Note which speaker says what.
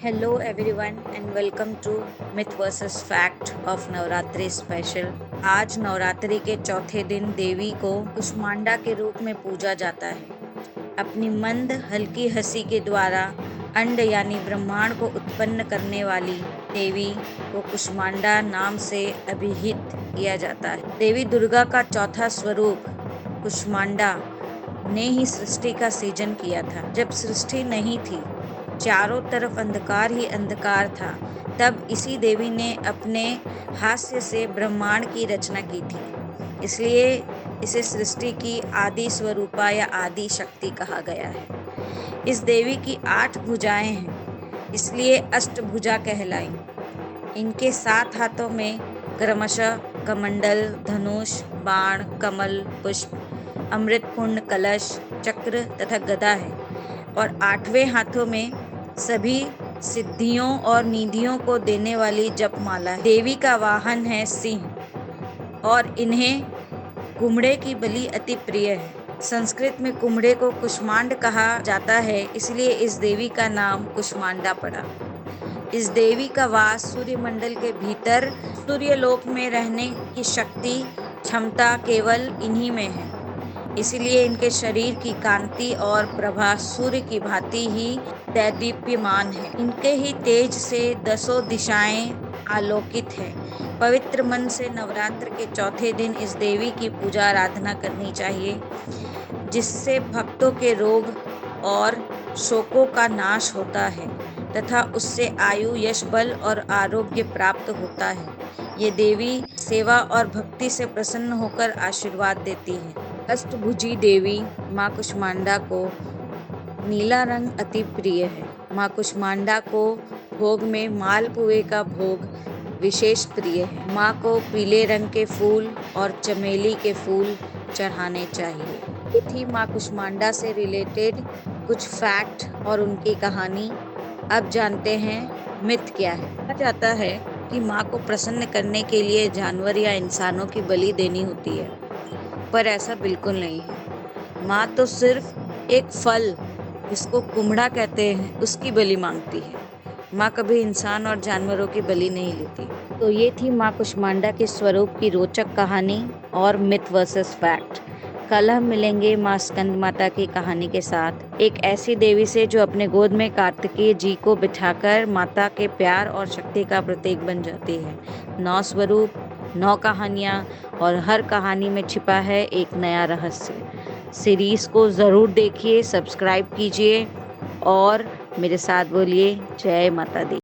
Speaker 1: Hello everyone and welcome to Myth vs Fact of Navratri special. आज नवरात्रि के चौथे दिन देवी को कुष्मांडा के रूप में पूजा जाता है। अपनी मंद हल्की हंसी के द्वारा अंड यानी ब्रह्मांड को उत्पन्न करने वाली देवी को कुष्मांडा नाम से अभिहित किया जाता है। देवी दुर्गा का चौथा स्वरूप कुष्मांडा ने ही सृष्टि का सृजन किया था। जब सृष्टि नहीं थी, चारों तरफ अंधकार ही अंधकार था, तब इसी देवी ने अपने हास्य से ब्रह्मांड की रचना की थी। इसलिए इसे सृष्टि की आदि स्वरूपा या आदि शक्ति कहा गया है। इस देवी की 8 भुजाएं हैं, इसलिए अष्टभुजा कहलाई। इनके 7 हाथों में क्रमशः कमंडल, धनुष, बाण, कमल, पुष्प, अमृत कुंड, कलश, चक्र तथा गदा है और 8वें हाथों में सभी सिद्धियों और निधियों को देने वाली जपमाला है। देवी का वाहन है सिंह और इन्हें कुम्हड़े की बलि अति प्रिय है। संस्कृत में कुम्हड़े को कुष्मांड कहा जाता है, इसलिए इस देवी का नाम कुष्मांडा पड़ा। इस देवी का वास सूर्यमंडल के भीतर सूर्यलोक में रहने की शक्ति क्षमता केवल इन्हीं में है। इसलिए इनके शरीर की कांति और प्रभा सूर्य की भांति ही दैदीप्यमान है। इनके ही तेज से 10 दिशाएं आलोकित है। पवित्र मन से नवरात्र के चौथे दिन इस देवी की पूजा आराधना करनी चाहिए, जिससे भक्तों के रोग और शोकों का नाश होता है तथा उससे आयु, यश, बल और आरोग्य प्राप्त होता है। ये देवी सेवा और भक्ति से प्रसन्न होकर आशीर्वाद देती है। अष्टभुजी देवी माँ कुष्मांडा को नीला रंग अति प्रिय है। माँ कुष्मांडा को भोग में मालपुए का भोग विशेष प्रिय है। माँ को पीले रंग के फूल और चमेली के फूल चढ़ाने चाहिए। ये थी माँ कुष्मांडा से रिलेटेड कुछ फैक्ट और उनकी कहानी। अब जानते हैं मिथ क्या है। कहा जाता है कि माँ को प्रसन्न करने के लिए जानवर या इंसानों की बलि देनी होती है, पर ऐसा बिल्कुल नहीं है। माँ तो सिर्फ एक फल, जिसको कुम्हड़ा कहते हैं, उसकी बलि मांगती है। माँ कभी इंसान और जानवरों की बलि नहीं लेती। तो ये थी माँ कुष्मांडा के स्वरूप की रोचक कहानी और मिथ वर्सेस फैक्ट। कल हम मिलेंगे माँ स्कंद माता की कहानी के साथ, एक ऐसी देवी से जो अपने गोद में कार्तिकेय जी को बिठाकर माता के प्यार और शक्ति का प्रतीक बन जाती है। 9 स्वरूप, 9 कहानियाँ और हर कहानी में छिपा है एक नया रहस्य। सीरीज को ज़रूर देखिए, सब्सक्राइब कीजिए और मेरे साथ बोलिए जय माता दी।